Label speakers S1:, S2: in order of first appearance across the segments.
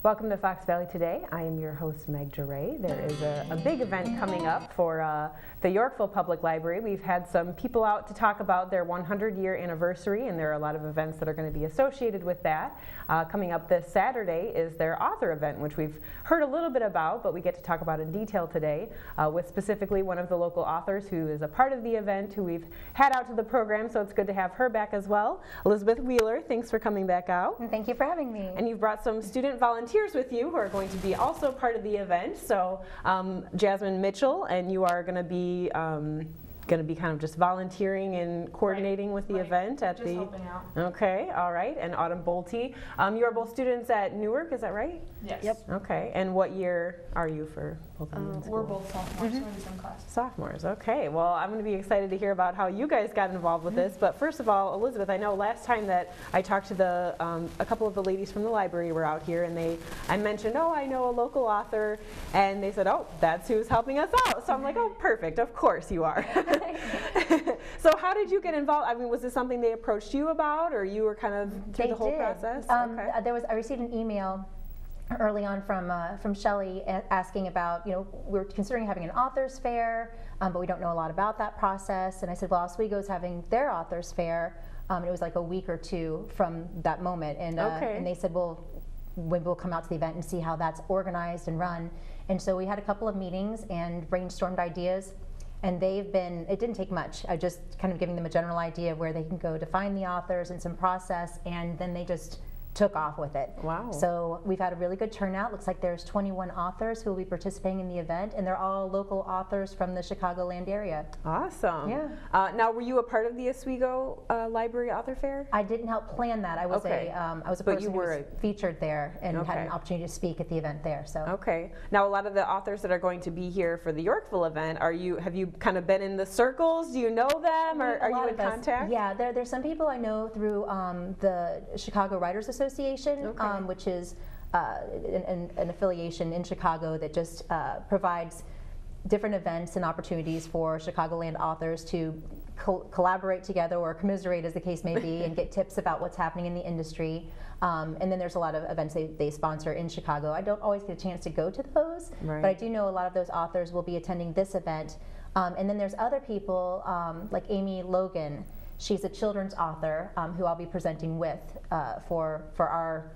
S1: Welcome to Fox Valley Today. I am your host, Meg Joray. There is a big event coming up for the Yorkville Public Library. We've had some people out to talk about their 100-year anniversary, and there are a lot of events that are going to be associated with that. Coming up this Saturday is their author event, which we've heard a little bit about, but we get to talk about in detail today with specifically one of the local authors who is a part of the event, who we've had out to the program, so it's good to have her back as well. Elizabeth Wheeler, thanks for coming back out.
S2: And thank you for having me.
S1: And you've brought some student volunteers with you who are going to be also part of the event. So Jasmine Mitchell, and you are going to be kind of just volunteering and coordinating with the event at
S3: just helping out.
S1: Okay, all right. And Autumn Bolte, you are both students at Newark, is that right?
S3: Yes.
S2: Yep.
S1: Okay. And what year are you for both of you in school?
S3: We're both sophomores, so we're in the same class.
S1: Sophomores, okay. Well, I'm going to be excited to hear about how you guys got involved with this. But first of all, Elizabeth, I know last time that I talked to a couple of the ladies from the library were out here, and I mentioned, oh, I know a local author, and they said, oh, that's who's helping us out. So I'm like, oh, perfect, of course you are. So how did you get involved? I mean, was this something they approached you about, or you were kind of through the whole process?
S2: Okay. I received an email early on from Shelley asking about, we're considering having an authors fair, but we don't know a lot about that process. And I said, well, Oswego's having their authors fair. It was like a week or two from that moment. And, and they said, well, we'll come out to the event and see how that's organized and run. And so we had a couple of meetings and brainstormed ideas. And it didn't take much. I just kind of giving them a general idea of where they can go to find the authors and some process, and then they just took off with it.
S1: Wow.
S2: So we've had a really good turnout. Looks like there's 21 authors who will be participating in the event, and they're all local authors from the Chicagoland area.
S1: Awesome.
S2: Yeah.
S1: Now, were you a part of the Oswego Library Author Fair?
S2: I didn't help plan that. I was a person who was featured there and had an opportunity to speak at the event there. So.
S1: Okay. Now, a lot of the authors that are going to be here for the Yorkville event, have you kind of been in the circles? Do you know them, or are you in contact?
S2: Yeah, there's some people I know through the Chicago Writers Association, which is an affiliation in Chicago that just provides different events and opportunities for Chicagoland authors to collaborate together or commiserate, as the case may be, and get tips about what's happening in the industry. And then there's a lot of events they sponsor in Chicago. I don't always get a chance to go to those, but I do know a lot of those authors will be attending this event. And then there's other people like Amy Logan. She's a children's author who I'll be presenting with for our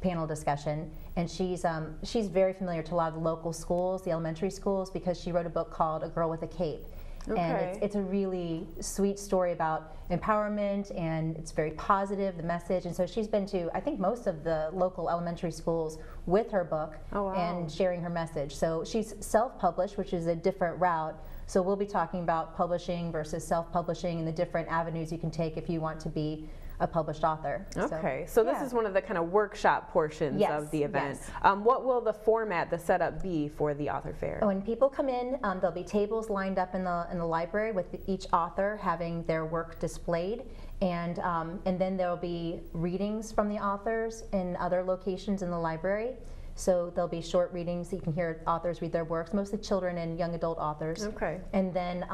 S2: panel discussion, and she's very familiar to a lot of the local schools, the elementary schools, because she wrote a book called A Girl with a Cape. Okay. And it's a really sweet story about empowerment, and it's very positive, the message. And so she's been to, I think, most of the local elementary schools with her book and sharing her message. So she's self-published, which is a different route. So we'll be talking about publishing versus self-publishing and the different avenues you can take if you want to be a published author.
S1: Okay, so this is one of the kind of workshop portions of the event. Yes. What will the format, the setup be for the author fair?
S2: When people come in, there'll be tables lined up in the library with each author having their work displayed, and then there'll be readings from the authors in other locations in the library. So there'll be short readings that you can hear authors read their works, mostly children and young adult authors.
S1: Okay.
S2: And then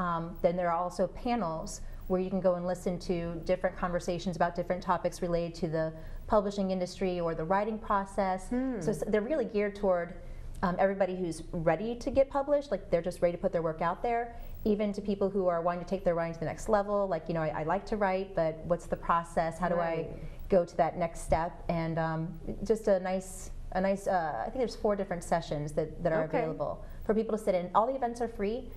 S2: there are also panels where you can go and listen to different conversations about different topics related to the publishing industry or the writing process. So they're really geared toward everybody who's ready to get published, like they're just ready to put their work out there, even to people who are wanting to take their writing to the next level, like, I like to write, but what's the process? How do I go to that next step? And just a nice, I think there's 4 different sessions that are available for people to sit in. All the events are free.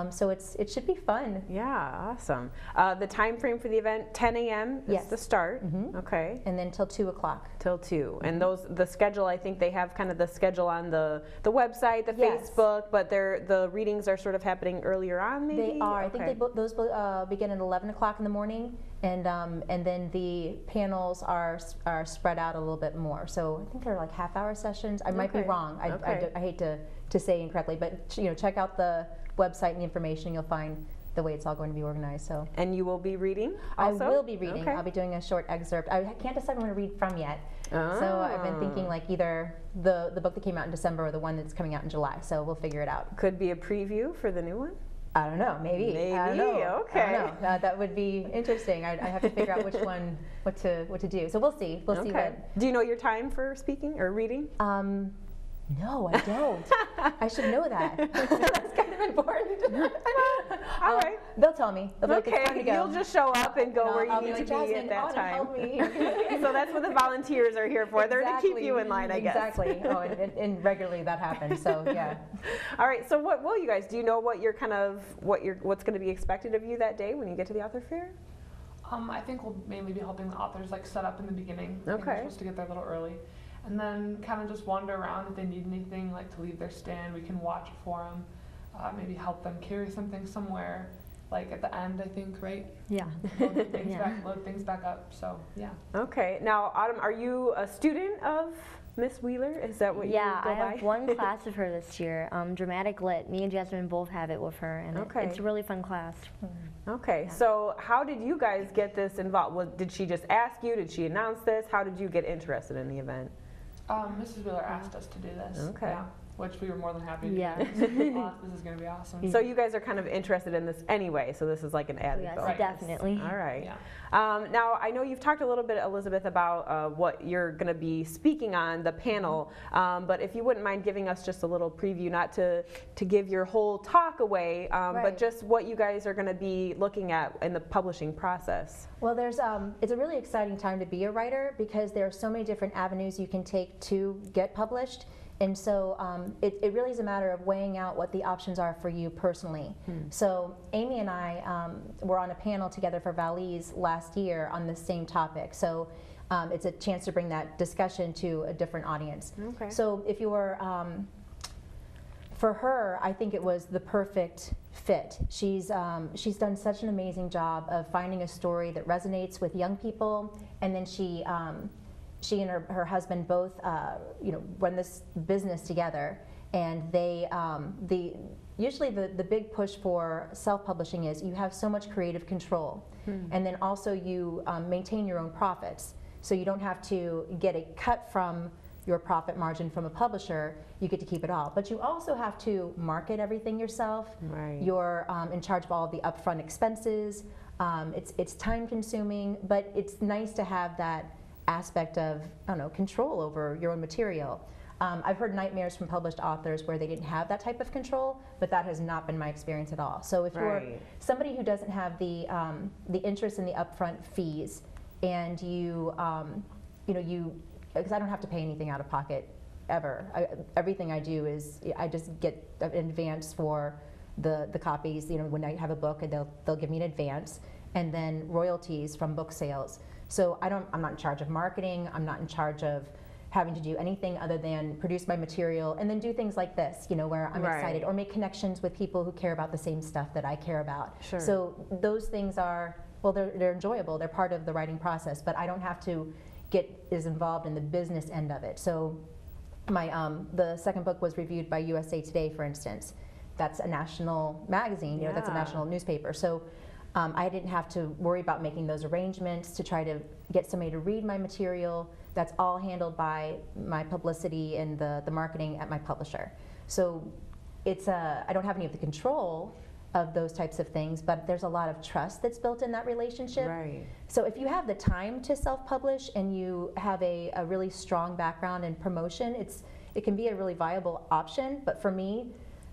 S2: So it should be fun.
S1: Yeah, awesome. The time frame for the event, 10 a.m. is the start. Okay.
S2: And then till 2 o'clock.
S1: Till 2. And the schedule, I think they have kind of the schedule on the website, the Facebook, but the readings are sort of happening earlier on, maybe?
S2: They are. I think those begin at 11 o'clock in the morning, and then the panels are spread out a little bit more. So I think they're like half-hour sessions. I might be wrong. I hate to say incorrectly, but check out the website and the information. You'll find the way it's all going to be organized. So.
S1: And you will be reading also?
S2: I will be reading. I'll be doing a short excerpt. I can't decide what I'm going to read from yet. So I've been thinking like either the book that came out in December or the one that's coming out in July. So we'll figure it out.
S1: Could be a preview for the new one?
S2: I don't know, maybe. I don't know.
S1: Okay.
S2: I don't know. That would be interesting. I have to figure out which one, what to do. So we'll see. We'll see what.
S1: Do you know your time for speaking or reading?
S2: No, I don't. I should know that. That's kind of important.
S1: All right.
S2: They'll tell me. They'll be like, it's time to
S1: Okay,
S2: go.
S1: you'll just show up and go where you
S2: I'll
S1: need
S2: be
S1: to
S2: like,
S1: be
S2: Jasmine,
S1: at that time.
S2: help me.
S1: So that's what the volunteers are here for. They're to keep you in line, I guess.
S2: Exactly. Oh, and regularly that happens. So yeah.
S1: All right. So what will you guys? Do you know what you're what's going to be expected of you that day when you get to the author fair?
S3: I think we'll mainly be helping the authors like set up in the beginning. I think we're supposed to get there a little early. And then kind of just wander around if they need anything, like to leave their stand, we can watch for them, maybe help them carry something somewhere, like at the end, I think, right?
S4: Yeah.
S3: Load things back up, so yeah.
S1: Okay. Now, Autumn, are you a student of Miss Wheeler? Is that what you go by?
S4: Yeah, I have one class of her this year, dramatic lit. Me and Jasmine both have it with her, and it's a really fun class.
S1: Okay,
S4: Yeah.
S1: so how did you guys get this involved? Did she just ask you? Did she announce this? How did you get interested in the event?
S3: Mrs. Wheeler asked us to do this.
S1: Okay.
S3: Yeah, which we were more than happy to
S4: Yeah.
S3: do. This is going to be awesome.
S1: So you guys are kind of interested in this anyway, so this is like an added
S4: Yes,
S1: bonus.
S4: definitely.
S1: All right.
S3: Yeah.
S1: Now, I know you've talked a little bit, Elizabeth, about what you're going to be speaking on, the panel, but if you wouldn't mind giving us just a little preview, not to give your whole talk away, but just what you guys are going to be looking at in the publishing process.
S2: Well, it's a really exciting time to be a writer because there are so many different avenues you can take to get published. And so it really is a matter of weighing out what the options are for you personally. So Amy and I were on a panel together for Valise last year on the same topic. So it's a chance to bring that discussion to a different audience.
S1: Okay.
S2: So if you were, for her, I think it was the perfect fit. She's done such an amazing job of finding a story that resonates with young people, and then she and her husband both, run this business together, and they, usually the big push for self-publishing is you have so much creative control, and then also you maintain your own profits, so you don't have to get a cut from your profit margin from a publisher. You get to keep it all, but you also have to market everything yourself.
S1: Right.
S2: You're in charge of all of the upfront expenses. It's time-consuming, but it's nice to have that aspect of, control over your own material. I've heard nightmares from published authors where they didn't have that type of control, but that has not been my experience at all. So if you're somebody who doesn't have the interest in the upfront fees, and because I don't have to pay anything out of pocket ever. Everything I do is I just get an advance for the copies. When I have a book, and they'll give me an advance, and then royalties from book sales. So I'm not in charge of marketing. I'm not in charge of having to do anything other than produce my material and then do things like this, where I'm excited, or make connections with people who care about the same stuff that I care about.
S1: Sure.
S2: So those things are, they're enjoyable. They're part of the writing process, but I don't have to get as involved in the business end of it. So the second book was reviewed by USA Today, for instance. That's a national magazine, that's a national newspaper. So I didn't have to worry about making those arrangements to try to get somebody to read my material. That's all handled by my publicity and the marketing at my publisher. So I don't have any of the control of those types of things, but there's a lot of trust that's built in that relationship.
S1: Right.
S2: So if you have the time to self-publish and you have a really strong background in promotion, it can be a really viable option. But for me,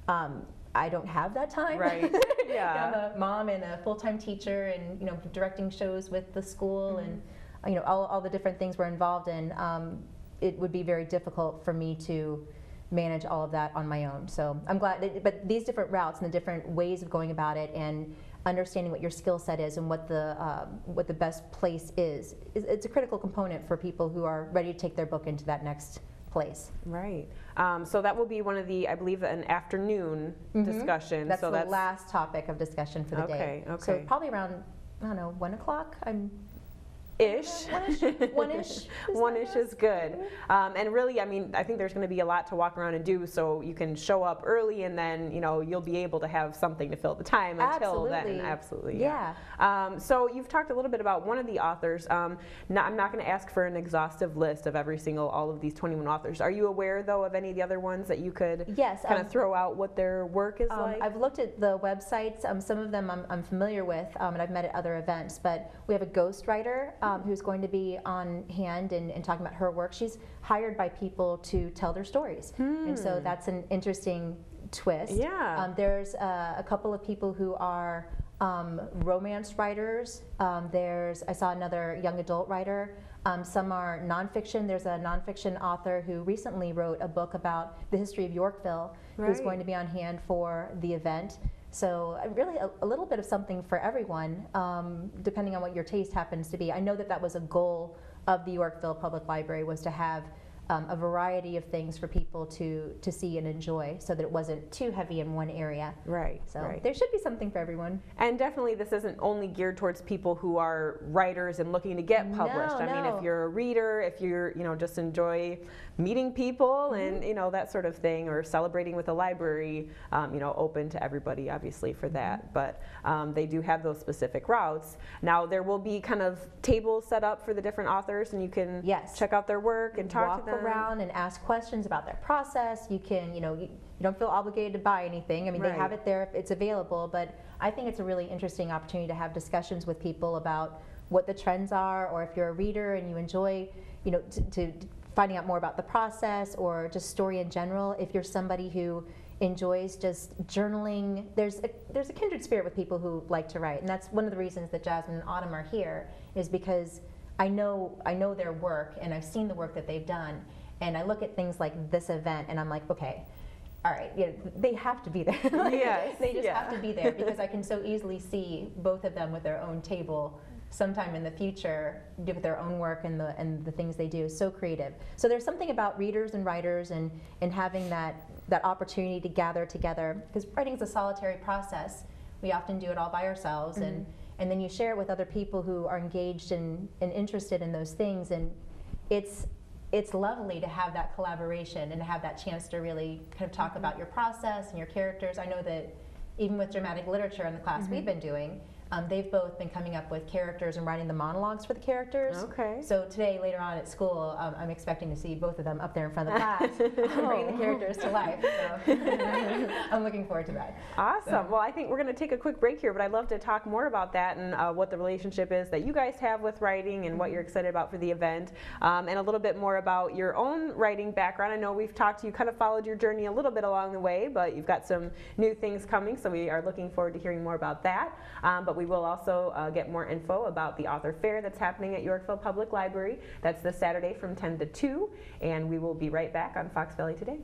S2: I don't have that time.
S1: Right. Yeah.
S2: I'm a mom and a full-time teacher, and directing shows with the school, and all the different things we're involved in. It would be very difficult for me to manage all of that on my own. So I'm glad, but these different routes and the different ways of going about it, and understanding what your skill set is and what the best place is, it's a critical component for people who are ready to take their book into that next place.
S1: Right. So that will be one of the, I believe, an afternoon discussion.
S2: That's
S1: so
S2: the last topic of discussion for the day.
S1: Okay.
S2: So probably around, 1 o'clock.
S1: Ish.
S2: One-ish.
S1: One-ish is good. And really, I mean, I think there's going to be a lot to walk around and do, so you can show up early and then, you know, you'll be able to have something to fill the time until then. Absolutely. Yeah. So you've talked a little bit about one of the authors. I'm not going to ask for an exhaustive list of all of these 21 authors. Are you aware, though, of any of the other ones that you could kind of throw out what their work is like?
S2: I've looked at the websites. Some of them I'm familiar with, and I've met at other events, but we have a ghostwriter who's going to be on hand and talking about her work. She's hired by people to tell their stories, and so that's an interesting twist.
S1: Yeah.
S2: There's a couple of people who are romance writers. I saw another young adult writer. Some are nonfiction. There's a nonfiction author who recently wrote a book about the history of Yorkville, who's going to be on hand for the event. So really a little bit of something for everyone, depending on what your taste happens to be. I know that was a goal of the Yorkville Public Library, was to have a variety of things for people to see and enjoy, so that it wasn't too heavy in one area.
S1: Right.
S2: So there should be something for everyone.
S1: And definitely this isn't only geared towards people who are writers and looking to get published. I mean, if you're a reader, if you're, you know, just enjoy meeting people and, you know, that sort of thing, or celebrating with a library, you know, open to everybody, obviously, for that. But they do have those specific routes. Now, there will be kind of tables set up for the different authors, and you can check out their work and talk to them.
S2: Around and ask questions about their process. You can, you know, you don't feel obligated to buy anything. I mean, they have it there if it's available, but I think it's a really interesting opportunity to have discussions with people about what the trends are, or if you're a reader and you enjoy, you know, to finding out more about the process or just story in general. If you're somebody who enjoys just journaling, there's a kindred spirit with people who like to write, and that's one of the reasons that Jasmine and Autumn are here, is because I know their work, and I've seen the work that they've done, and I look at things like this event and I'm like, okay, all right, you know, they have to be there. They just have to be there, because I can so easily see both of them with their own table sometime in the future, do with their own work and the things they do. So creative. So there's something about readers and writers and having that opportunity to gather together, because writing is a solitary process. We often do it all by ourselves, and then you share it with other people who are engaged and interested in those things, and it's lovely to have that collaboration and to have that chance to really kind of talk about your process and your characters. I know that even with dramatic literature in the class we've been doing, they've both been coming up with characters and writing the monologues for the characters.
S1: Okay.
S2: So today, later on at school, I'm expecting to see both of them up there in front of the class, bringing the characters to life. So I'm looking forward to that.
S1: Awesome. So. Well, I think we're going to take a quick break here, but I'd love to talk more about that and what the relationship is that you guys have with writing and what you're excited about for the event, and a little bit more about your own writing background. I know we've talked to you, kind of followed your journey a little bit along the way, but you've got some new things coming, so we are looking forward to hearing more about that. But we will also get more info about the author fair that's happening at Yorkville Public Library. That's this Saturday from 10 to 2, and we will be right back on Fox Valley Today.